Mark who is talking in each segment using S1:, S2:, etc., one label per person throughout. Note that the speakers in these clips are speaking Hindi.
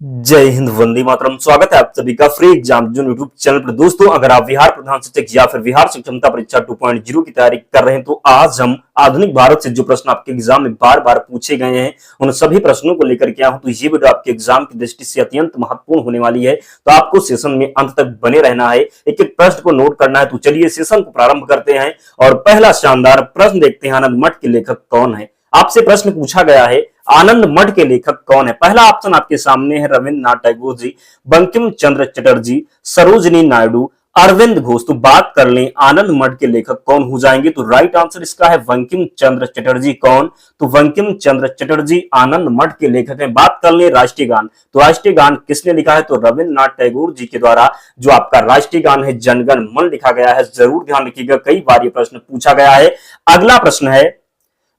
S1: जय हिंद, वंदे मातरम। स्वागत है आप सभी का free exam zone YouTube channel पर। दोस्तों, अगर आप बिहार प्रधान शिक्षक या फिर बिहार सक्षमता परीक्षा 2.0 की तैयारी कर रहे हैं तो आज हम आधुनिक भारत से जो प्रश्न आपके एग्जाम में बार बार पूछे गए हैं उन सभी प्रश्नों को लेकर के आया हूं। तो ये वीडियो आपके एग्जाम की दृष्टि से अत्यंत महत्वपूर्ण होने वाली है, तो आपको सेशन में अंत तक बने रहना है, एक एक प्रश्न को नोट करना है। तो चलिए सेशन को प्रारंभ करते हैं और पहला शानदार प्रश्न देखते हैं। आनंद मठ के लेखक कौन है? आपसे प्रश्न पूछा गया है, आनंद मठ के लेखक कौन है? पहला ऑप्शन आपके सामने है रविन्द्रनाथ टैगोर जी, बंकिम चंद्र चटर्जी, सरोजिनी नायडू, अरविंद घोष। तो बात कर लें आनंद मठ के लेखक कौन हो जाएंगे, तो राइट आंसर इसका है बंकिम चंद्र चटर्जी। कौन? तो बंकिम चंद्र चटर्जी आनंद मठ के लेखक हैं। बात कर लें राष्ट्रीय गान, तो राष्ट्रीय गान किसने लिखा है, तो रविन्द्रनाथ टैगोर जी के द्वारा जो आपका राष्ट्रीय गान है जनगण मन लिखा गया है। जरूर ध्यान रखिएगा, कई बार ये प्रश्न पूछा गया है। अगला प्रश्न है,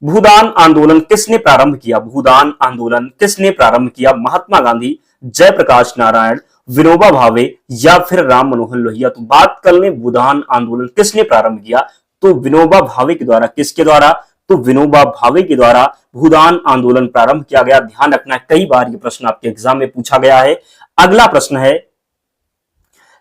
S1: भूदान आंदोलन किसने प्रारंभ किया? भूदान आंदोलन किसने प्रारंभ किया? महात्मा गांधी, जयप्रकाश नारायण, विनोबा भावे या फिर राम मनोहर लोहिया। तो बात कर लें भूदान आंदोलन किसने प्रारंभ किया, तो विनोबा भावे के द्वारा। किसके द्वारा? तो विनोबा भावे के द्वारा भूदान आंदोलन प्रारंभ किया गया। ध्यान रखना, कई बार ये प्रश्न आपके एग्जाम में पूछा गया है। अगला प्रश्न है,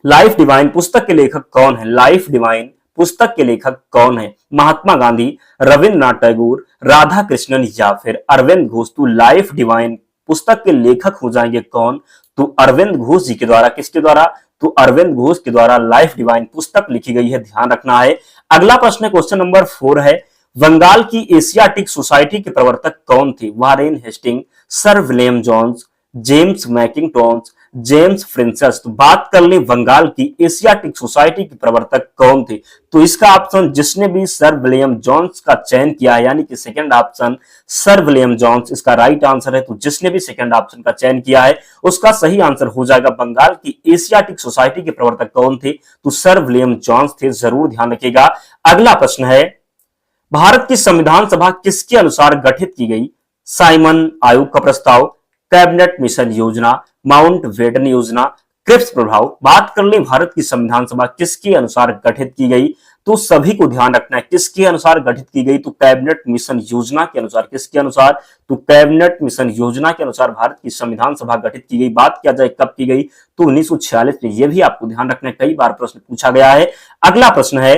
S1: लाइफ डिवाइन पुस्तक के लेखक कौन है? लाइफ डिवाइन पुस्तक के लेखक कौन है? महात्मा गांधी, रविन्द्रनाथ टैगोर, राधा कृष्णन या फिर अरविंद घोष। तो लाइफ डिवाइन पुस्तक के लेखक हो जाएंगे कौन? तो अरविंद घोष जी के द्वारा। किसके द्वारा? तो अरविंद घोष के द्वारा लाइफ डिवाइन पुस्तक लिखी गई है, ध्यान रखना है। अगला प्रश्न क्वेश्चन नंबर 4 है, बंगाल की एशियाटिक सोसाइटी के प्रवर्तक कौन थे? Warren Hasting, sir William Jones, James Mackintosh, James Prinsep. तो बात कर लें बंगाल की एशियाटिक सोसाइटी के प्रवर्तक कौन थे, तो इसका ऑप्शन जिसने भी सर विलियम जोन्स का चयन किया है, यानी कि second option sir William Jones इसका राइट आंसर है। तो जिसने भी सेकंड ऑप्शन का चयन किया है उसका सही आंसर हो जाएगा बंगाल की एशियाटिक सोसाइटी के प्रवर्तक कौन थे, तो सर विलियम जोन्स थे। जरूर ध्यान रखिएगा। अगला प्रश्न है, भारत की संविधान सभा किसके अनुसार गठित की गई? साइमन आयोग का प्रस्ताव, कैबिनेट मिशन योजना, माउंट बेटन योजना, क्रिप्स प्रभाव। बात कर लें भारत की संविधान सभा किसके अनुसार गठित की गई, तो सभी को ध्यान रखना है किसके अनुसार गठित की गई, तो कैबिनेट मिशन योजना के अनुसार। किसके अनुसार? तो कैबिनेट मिशन योजना के अनुसार भारत की संविधान सभा गठित की गई। बात किया जाए कब की गई, तो 1946 में। यह भी आपको ध्यान रखना है, कई बार प्रश्न पूछा गया है। अगला प्रश्न है,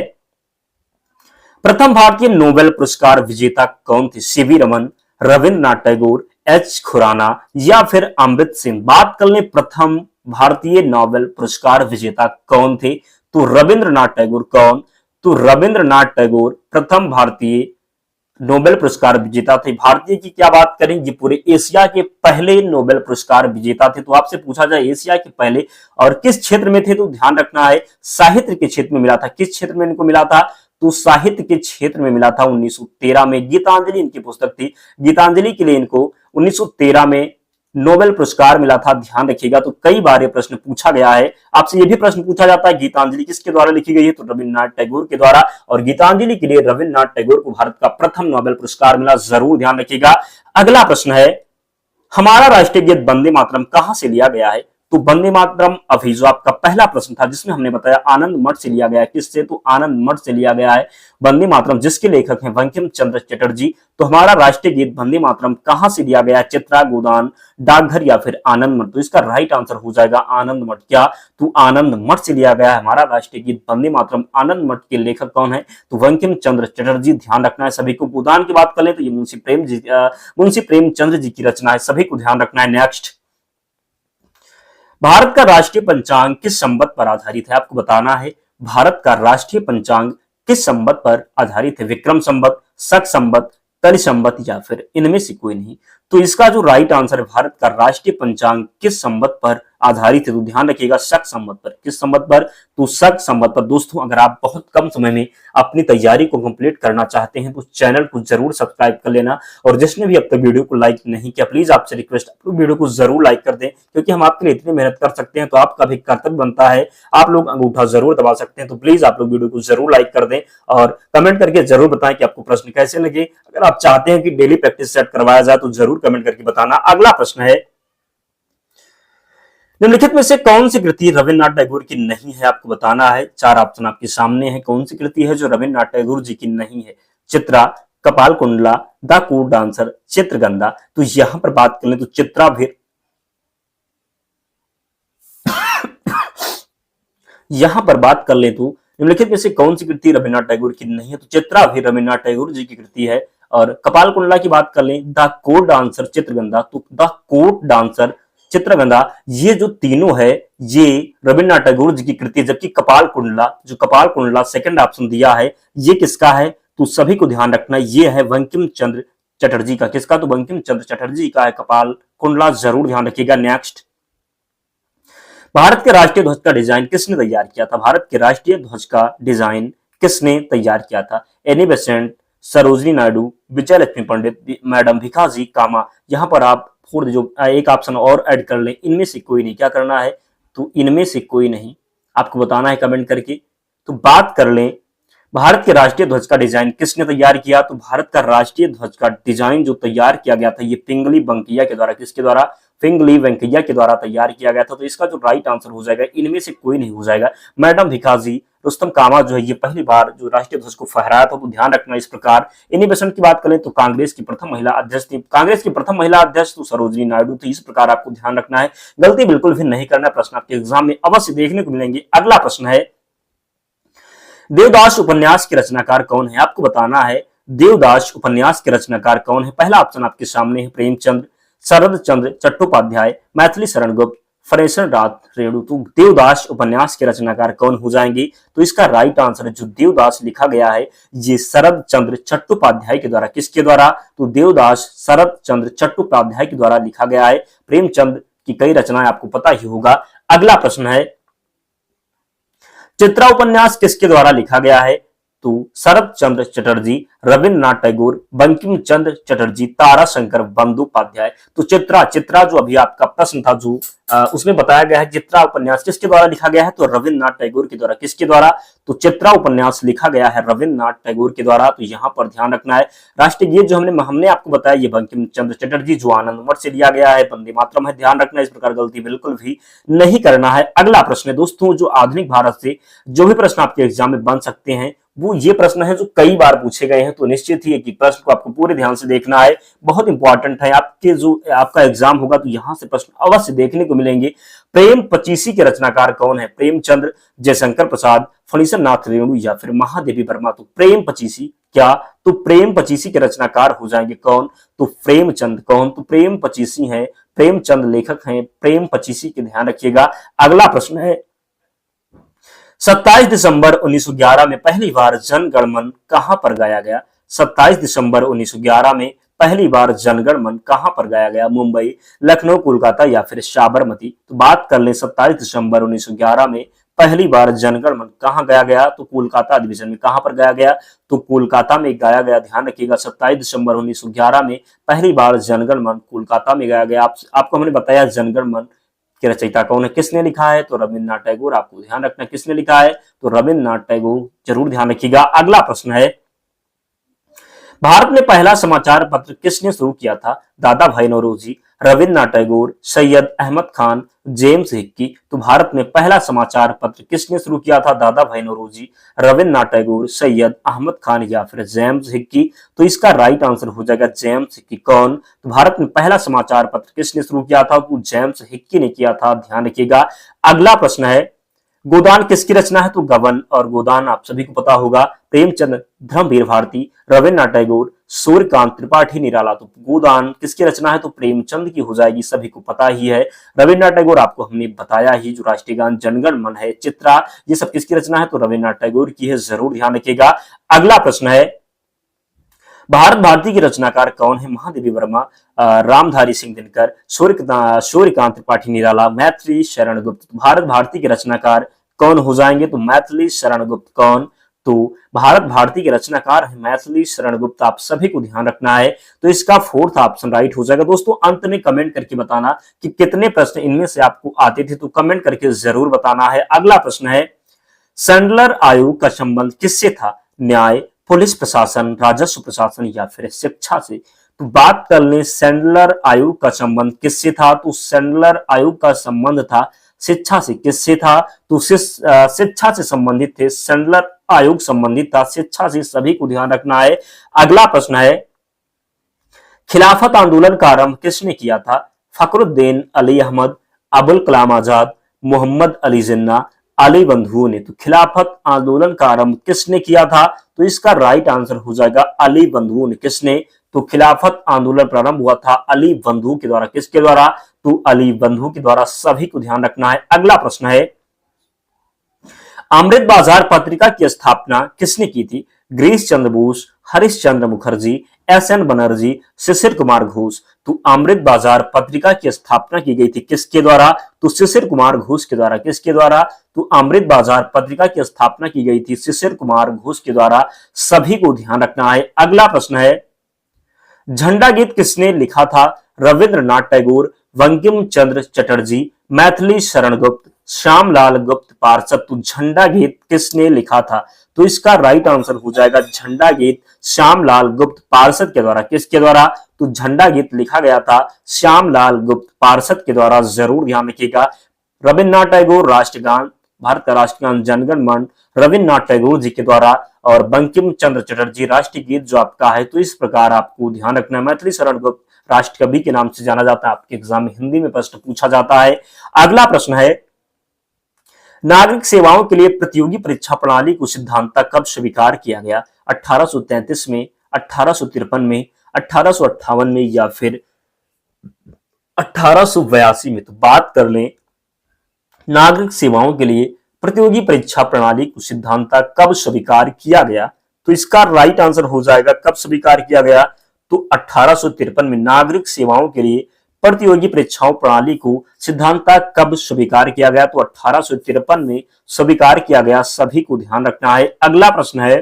S1: प्रथम भारतीय नोबेल पुरस्कार विजेता कौन थे? सीवी रमन, रविन्द्रनाथ टैगोर, एच खुराना या फिर अमृत सिंह। बात कर लें प्रथम भारतीय नोबेल पुरस्कार विजेता कौन थे, तो रविन्द्रनाथ टैगोर। कौन? तो रविन्द्रनाथ टैगोर प्रथम भारतीय नोबेल पुरस्कार विजेता थे। भारतीय की क्या बात करें, ये पूरे एशिया के पहले नोबेल पुरस्कार विजेता थे। तो आपसे पूछा जाए एशिया के पहले और किस क्षेत्र में थे, तो ध्यान रखना है साहित्य के क्षेत्र में मिला था। किस क्षेत्र में इनको मिला था, तो साहित्य के क्षेत्र में मिला था 1913 में। गीतांजलि इनकी पुस्तक थी, गीतांजलि के लिए इनको 1913 में नोबेल पुरस्कार मिला था, ध्यान रखिएगा। तो कई बार ये प्रश्न पूछा गया है, आपसे ये भी प्रश्न पूछा जाता है गीतांजलि किसके द्वारा लिखी गई है, तो रविन्द्रनाथ टैगोर के द्वारा। और गीतांजलि के लिए रविन्द्रनाथ टैगोर को भारत का प्रथम नोबेल पुरस्कार मिला। जरूर ध्यान रखिएगा। अगला प्रश्न है, हमारा राष्ट्रीय गीत वंदे मातरम कहां से लिया गया है, तो वंदे मातरम अभी जो आपका पहला प्रश्न था जिसमें हमने बताया आनंद मठ से लिया गया है। किससे? तो आनंद मठ से लिया गया है वंदे मातरम, जिसके लेखक हैं बंकिम चंद्र चटर्जी। तो हमारा राष्ट्रीय गीत वंदे मातरम कहां से लिया गया है? चित्रा, गोदान, डाकघर या फिर आनंद मठ। तो इसका राइट आंसर हो जाएगा आनंद मठ। क्या? तो आनंद मठ से लिया गया है हमारा राष्ट्रीय गीत वंदे मातरम। आनंद मठ के लेखक कौन है, तो बंकिम चंद्र चटर्जी। ध्यान रखना है सभी को। गोदान की बात कर ले तो ये मुंशी प्रेमचंद्र जी की रचना है, सभी को ध्यान रखना है। नेक्स्ट, भारत का राष्ट्रीय पंचांग किस संवत पर आधारित है? आपको बताना है भारत का राष्ट्रीय पंचांग किस संवत पर आधारित है। विक्रम संवत, शक संवत, कलि संवत या फिर इनमें से कोई नहीं। तो इसका जो राइट आंसर है, भारत का राष्ट्रीय पंचांग किस संवत पर आधारित है, तो ध्यान रखिएगा शक संवत पर। किस संवत पर? तो शक संवत पर। दोस्तों, अगर आप बहुत कम समय में अपनी तैयारी को कंप्लीट करना चाहते हैं तो चैनल को जरूर सब्सक्राइब कर लेना। और जिसने भी अब तक वीडियो को लाइक नहीं किया, प्लीज आपसे रिक्वेस्ट, आप लोग वीडियो को जरूर लाइक कर दें, क्योंकि हम आपके लिए इतनी मेहनत कर सकते हैं तो आपका भी कर्तव्य बनता है, आप लोग अंगूठा जरूर दबा सकते हैं। तो प्लीज आप लोग वीडियो को जरूर लाइक कर दें और कमेंट करके जरूर बताएं कि आपको प्रश्न कैसे लगे। अगर आप चाहते हैं कि डेली प्रैक्टिस सेट करवाया जाए तो जरूर कमेंट करके बताना। अगला प्रश्न है, निम्नलिखित में से कौन सी कृति रविन्द्रनाथ टैगोर की नहीं है? आपको बताना है। चार ऑप्शन आपके सामने है, कौन सी कृति है जो रविन्द्रनाथ टैगोर जी की नहीं है। चित्रा, कपाल Kundla, the could dancer, Chitragandha. तो यहां पर बात करें तो चित्रा भी यहां पर बात कर ले तो निम्नलिखित में से कौन सी कृति रविन्द्रनाथ टैगोर की नहीं है? तो चित्रा भी रविन्द्रनाथ टैगोर जी की कृति है। और कपाल कुंडला की बात कर लें, द कोर्ट डांसर चित्रगंधा, तो द कोर्ट डांसर चित्रगंधा, ये जो तीनों है ये रविन्द्रनाथ टैगोर जी की कृति है। जबकि कपाल कुंडला, जो कपाल कुंडला सेकंड ऑप्शन दिया है, ये किसका है? तो सभी को ध्यान रखना, ये है बंकिम चंद्र चटर्जी का। किसका? तो बंकिम चंद्र चटर्जी का है कपाल कुंडला, जरूर ध्यान रखिएगा। नेक्स्ट, भारत के राष्ट्रीय ध्वज का डिजाइन किसने तैयार किया था? भारत के राष्ट्रीय ध्वज का डिजाइन किसने तैयार किया था? एनी बेसेंट, सरोजनी नायडू, विजय लक्ष्मी पंडित, मैडम भिखाजी कामा। यहां पर आप फोर जो एक ऑप्शन और ऐड कर लें, इनमें से कोई नहीं। क्या करना है? तो इनमें से कोई नहीं, आपको बताना है कमेंट करके। तो बात कर लें, भारत के राष्ट्रीय ध्वज का डिजाइन किसने तैयार किया? तो भारत का राष्ट्रीय ध्वज का डिजाइन जो तैयार किया गया था, ये पिंगली वेंकैया के द्वारा। किसके द्वारा? पिंगली वेंकैया के द्वारा तैयार किया गया था। तो इसका जो राइट आंसर हो जाएगा, इनमें से कोई नहीं हो जाएगा। मैडम भिखाजी रुस्तम कामा जो है, ये पहली बार जो राष्ट्रीय ध्वज को फहराया था। तो ध्यान रखना इस प्रकार। इन्हीं बेसेंट की बात करें तो कांग्रेस की प्रथम महिला अध्यक्ष थी। कांग्रेस की प्रथम महिला अध्यक्ष तो सरोजनी नायडू थी। इस प्रकार आपको ध्यान रखना है, गलती बिल्कुल भी नहीं करना। प्रश्न आपके एग्जाम में अवश्य देखने को मिलेंगे। अगला प्रश्न है, देवदास उपन्यास के रचनाकार कौन है? आपको बताना है देवदास उपन्यास के रचनाकार कौन है। पहला ऑप्शन आपके सामने है, प्रेमचंद, शरद चंद्र चट्टोपाध्याय, मैथिली शरण गुप्त, फणेश्वर नाथ रेणु। तो देवदास उपन्यास के रचनाकार कौन हो जाएंगे? तो इसका राइट आंसर है, जो देवदास लिखा गया है, ये शरद चंद्र चट्टोपाध्याय के द्वारा। किसके द्वारा? तो देवदास शरद चंद्र चट्टोपाध्याय के द्वारा लिखा गया है। प्रेमचंद की कई रचनाएं आपको पता ही होगा। अगला प्रश्न है, चित्रा उपन्यास किसके द्वारा लिखा गया है? तो शरद चंद्र चटर्जी, रविन्द्रनाथ टैगोर, बंकिम चंद्र चटर्जी, ताराशंकर बंदोपाध्याय। तो चित्रा, चित्रा जो अभी आपका प्रश्न था, जो उसमें बताया गया है चित्रा उपन्यास किसके द्वारा लिखा गया है? तो रविन्द्रनाथ टैगोर के द्वारा। किसके द्वारा? तो चित्रा उपन्यास लिखा गया है रविन्द्रनाथ टैगोर के द्वारा। तो यहाँ पर ध्यान रखना है। राष्ट्रीय गीत जो हमने आपको बताया, ये बंकिम चंद्र चटर्जी जो आनंद मठ से लिया गया है, वंदे मातरम है। ध्यान रखना, इस प्रकार गलती बिल्कुल भी नहीं करना है। अगला प्रश्न है दोस्तों, जो आधुनिक भारत से जो भी प्रश्न आपके एग्जाम में बन सकते हैं, वो ये प्रश्न है जो कई बार पूछे गए हैं। तो निश्चित ही है कि प्रश्न को आपको पूरे ध्यान से देखना है, बहुत इंपॉर्टेंट है। आपका एग्जाम होगा तो यहां से प्रश्न अवश्य देखने को मिलेंगे। प्रेम पचीसी के रचनाकार कौन है? प्रेमचंद्र, जयशंकर प्रसाद, फणीश्वर नाथ रेणु या फिर महादेवी वर्मा। तो प्रेम पचीसी क्या? तो प्रेम पचीसी के रचनाकार हो जाएंगे कौन? तो प्रेमचंद। कौन? तो प्रेम पचीसी है, प्रेमचंद लेखक हैं प्रेम पचीसी के, ध्यान रखिएगा। अगला प्रश्न है, 27 दिसंबर 1911 में पहली बार जन गण मन कहां पर गाया गया? 27 दिसंबर 1911 में पहली बार जनगण मन कहां पर गाया गया? मुंबई, लखनऊ, कोलकाता या फिर साबरमती। तो बात कर लें, 27 दिसंबर 1911 में पहली बार जनगण मन कहां गाया गया? तो कोलकाता अधिवेशन में। कहां पर गाया गया? तो कोलकाता में गाया गया। ध्यान रखिएगा, 27 दिसंबर 1911 में पहली बार जनगण मन कोलकाता में गाया गया। आपको हमने बताया जनगण मन के रचयिता कौन है, किसने लिखा है? तो रविन्द्रनाथ टैगोर। आपको ध्यान रखना किसने लिखा है? तो रविन्द्रनाथ टैगोर, जरूर ध्यान रखिएगा। अगला प्रश्न है, भारत में पहला समाचार पत्र किसने शुरू किया था? दादा भाई नौरोजी, रविन्द्रनाथ टैगोर, सैयद अहमद खान, जेम्स हिक्की। तो भारत में पहला समाचार पत्र किसने शुरू किया था? दादा भाई नौरोजी, रविन्द्रनाथ टैगोर, सैयद अहमद खान या फिर जेम्स हिक्की। तो इसका राइट आंसर हो जाएगा जेम्स हिक्की। कौन? तो भारत में पहला समाचार पत्र किसने शुरू किया था? तो जेम्स हिक्की ने किया था। ध्यान रखिएगा। अगला प्रश्न है, गोदान किसकी रचना है? तो गबन। और गोदान आप सभी को पता होगा, प्रेमचंद, धर्मवीर भारती, रविन्द्रनाथ टैगोर, सूर्यकांत त्रिपाठी निराला। तो गोदान किसकी रचना है? तो प्रेमचंद की हो जाएगी, सभी को पता ही है। रविन्द्रनाथ टैगोर आपको हमने बताया ही, जो राष्ट्रीय गान जनगण मन है, चित्रा, ये सब किसकी रचना है? तो रविन्द्रनाथ टैगोर की है, जरूर ध्यान रखिएगा। अगला प्रश्न है, भारत भारती के रचनाकार कौन है? महादेवी वर्मा, रामधारी सिंह दिनकर, सूर्यकांत त्रिपाठी निराला, मैथिली शरण गुप्त। भारत भारती के रचनाकार कौन हो जाएंगे? तो मैथिली शरण गुप्त। कौन? तो भारत भारती के रचनाकार है मैथिली शरण गुप्त। आप सभी को ध्यान रखना है। तो इसका फोर्थ ऑप्शन राइट हो जाएगा। दोस्तों अंत में कमेंट करके बताना कि कितने प्रश्न इनमें से आपको आते थे, तो कमेंट करके जरूर बताना है। अगला प्रश्न है, सैंडलर आयोग का संबंध किससे था? न्याय, पुलिस प्रशासन, राजस्व प्रशासन या फिर शिक्षा से। तो बात कर लें, सैंडलर आयोग का संबंध किससे था? तो सैंडलर आयोग का संबंध था शिक्षा से। किससे था? तो शिक्षा से संबंधित थे। सैंडलर आयोग संबंधित था शिक्षा से, सभी को ध्यान रखना है। अगला प्रश्न है, खिलाफत आंदोलन का आरंभ किसने किया था? फखरुद्दीन अली अहमद, अबुल कलाम आजाद, मोहम्मद अली जिन्ना, अली बंधुओं ने। तो खिलाफत आंदोलन का आरंभ किसने किया था? तो इसका राइट आंसर हो जाएगा अली बंधुओं ने। किसने? तो खिलाफत आंदोलन प्रारंभ हुआ था अली बंधुओं के द्वारा। किसके द्वारा? तो अली बंधुओं के द्वारा। सभी को ध्यान रखना है। अगला प्रश्न है, अमृत बाजार पत्रिका की स्थापना किसने की थी? गिरीश चंद्र बोस, हरीश चंद्र मुखर्जी, एस.एन. बनर्जी, शिशिर कुमार घोष। तो अमृत बाजार पत्रिका की स्थापना की गई थी किसके द्वारा? तो शिशिर कुमार घोष के द्वारा। किसके द्वारा? तो अमृत बाजार पत्रिका की स्थापना की गई थी शिशिर कुमार घोष के द्वारा। सभी को ध्यान रखना है। अगला प्रश्न है, झंडा गीत किसने लिखा था? रविंद्रनाथ टैगोर, बंकिम चंद्र चटर्जी, मैथिली शरण गुप्त, श्यामलाल गुप्त पार्षद। तो झंडा गीत किसने लिखा था? तो इसका राइट आंसर हो जाएगा झंडा गीत श्यामलाल गुप्त पार्षद के द्वारा। किसके द्वारा? तो झंडा गीत लिखा गया था श्यामलाल गुप्त पार्षद के द्वारा। जरूर ध्यान रखिएगा। रविन्द्रनाथ टैगोर राष्ट्रगान, भारत का राष्ट्रगान जनगण मन रविन्द्रनाथ टैगोर जी के द्वारा, और बंकिम चंद्र चटर्जी राष्ट्रीय गीत जो आपका है। तो इस प्रकार आपको ध्यान रखना है। मैथिली शरण गुप्त राष्ट्र कवि के नाम से जाना जाता है। आपके एग्जाम में हिंदी में प्रश्न पूछा जाता है। अगला प्रश्न है, नागरिक सेवाओं के लिए प्रतियोगी परीक्षा प्रणाली को सिद्धांत कब स्वीकार किया गया? 1833 में, 1853 में, 1858 में, या फिर 1882 में? तो बात कर लें नागरिक सेवाओं के लिए प्रतियोगी परीक्षा प्रणाली को सिद्धांत कब स्वीकार किया गया? तो इसका राइट आंसर हो जाएगा कब स्वीकार किया गया? तो 1853 में नागरिक सेवाओं के लिए प्रतियोगी परीक्षाओं प्रणाली को सिद्धांत कब स्वीकार किया गया? तो 1853 में स्वीकार किया गया। सभी को ध्यान रखना है। अगला प्रश्न है,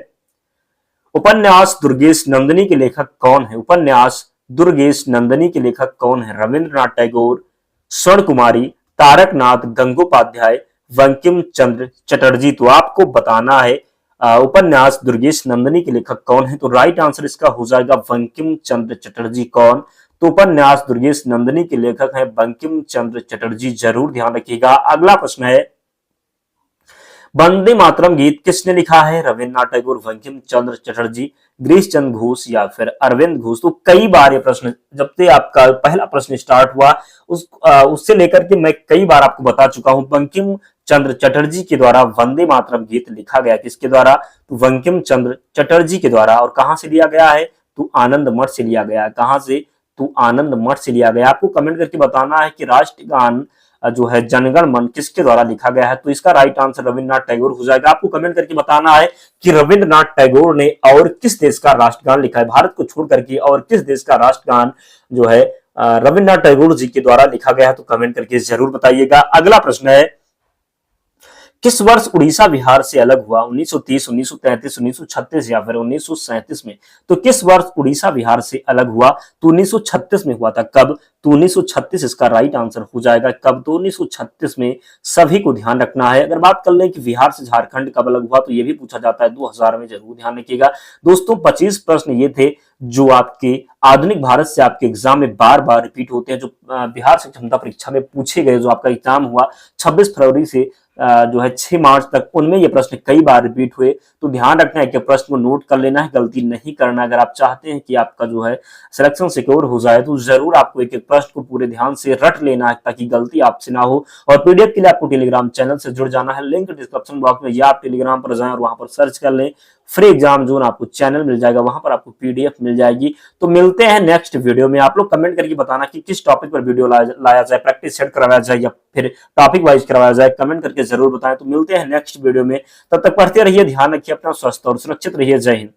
S1: उपन्यास दुर्गेश नंदिनी के लेखक कौन है? उपन्यास दुर्गेश नंदिनी के लेखक कौन है? रविंद्रनाथ टैगोर, स्वर्ण कुमारी, तारकनाथ गंगोपाध्याय, बंकिम चंद्र चटर्जी। तो आपको बताना है उपन्यास दुर्गेश नंदिनी के लेखक कौन है? तो राइट आंसर इसका हो जाएगा बंकिम चंद्र चटर्जी। कौन? तो उपन्यास दुर्गेश नंदिनी के लेखक है बंकिम चंद्र चटर्जी। जरूर ध्यान रखिएगा। अगला प्रश्न है, वंदे मातरम गीत किसने लिखा है? रविन्द्रनाथ टैगोर, बंकिम चंद्र चटर्जी, गिरीश चंद्र घोष, या फिर अरविंद घोष। तो कई बार ये प्रश्न, जब से आपका पहला प्रश्न स्टार्ट हुआ उससे लेकर के मैं कई बार आपको बता चुका हूं, बंकिम चंद्र चटर्जी के द्वारा वंदे मातरम गीत लिखा गया। किसके द्वारा? तो बंकिम चंद्र चटर्जी के द्वारा। और कहां से लिया गया है? तो आनंद मठ से लिया गया है। कहां से? तो आनंद मठ से लिया गया। आपको कमेंट करके बताना है कि राष्ट्रगान जो है जनगण मन किसके द्वारा लिखा गया है? तो इसका राइट आंसर रविन्द्रनाथ टैगोर हो जाएगा। आपको कमेंट करके बताना है कि रविन्द्रनाथ टैगोर ने और किस देश का राष्ट्रगान लिखा है, भारत को छोड़ करके और किस देश का राष्ट्रगान जो है रविन्द्रनाथ टैगोर जी के द्वारा लिखा गया है? तो कमेंट करके जरूर बताइएगा। अगला प्रश्न है, किस वर्ष उड़ीसा बिहार से अलग हुआ? 1930, 1933, 1936 या फिर 1937 में? तो किस वर्ष उड़ीसा बिहार से अलग हुआ? तो 1936 में हुआ था। कब? तो 1936 इसका राइट आंसर हो जाएगा। कब? तो 1936 में। सभी को ध्यान रखना है। अगर बात कर लें कि बिहार से झारखंड कब अलग हुआ, तो यह भी पूछा जाता है 2000 में। जरूर ध्यान रखिएगा। दोस्तों 25 प्रश्न ये थे जो आपके आधुनिक भारत से आपके एग्जाम में बार बार रिपीट होते हैं, जो बिहार से क्षमता परीक्षा में पूछे गए, जो आपका एग्जाम हुआ 26 फरवरी से जो है 6 मार्च तक, उनमें ये प्रश्न कई बार रिपीट हुए। तो ध्यान रखना है कि प्रश्न को नोट कर लेना है, गलती नहीं करना। अगर आप चाहते हैं कि आपका जो है सिलेक्शन सिक्योर हो जाए, तो जरूर आपको एक एक प्रश्न को पूरे ध्यान से रट लेना है ताकि गलती आपसे ना हो। और पीडीएफ के लिए आपको टेलीग्राम चैनल से जुड़ जाना है। लिंक डिस्क्रिप्शन बॉक्स में, या आप टेलीग्राम पर जाएं और वहां पर सर्च कर लें फ्री एग्जाम जोन, आपको चैनल मिल जाएगा, वहां पर आपको पीडीएफ मिल जाएगी। तो मिलते हैं नेक्स्ट वीडियो में। आप लोग कमेंट करके बताना कि किस टॉपिक पर वीडियो लाया जाए, प्रैक्टिस सेट करवाया जाए या फिर टॉपिक वाइज करवाया जाए। कमेंट करके जरूर बताएं। तो मिलते हैं नेक्स्ट वीडियो में। तब तक पढ़ते रहिए, ध्यान रखिए अपना, स्वस्थ और सुरक्षित रहिए। जय हिंद।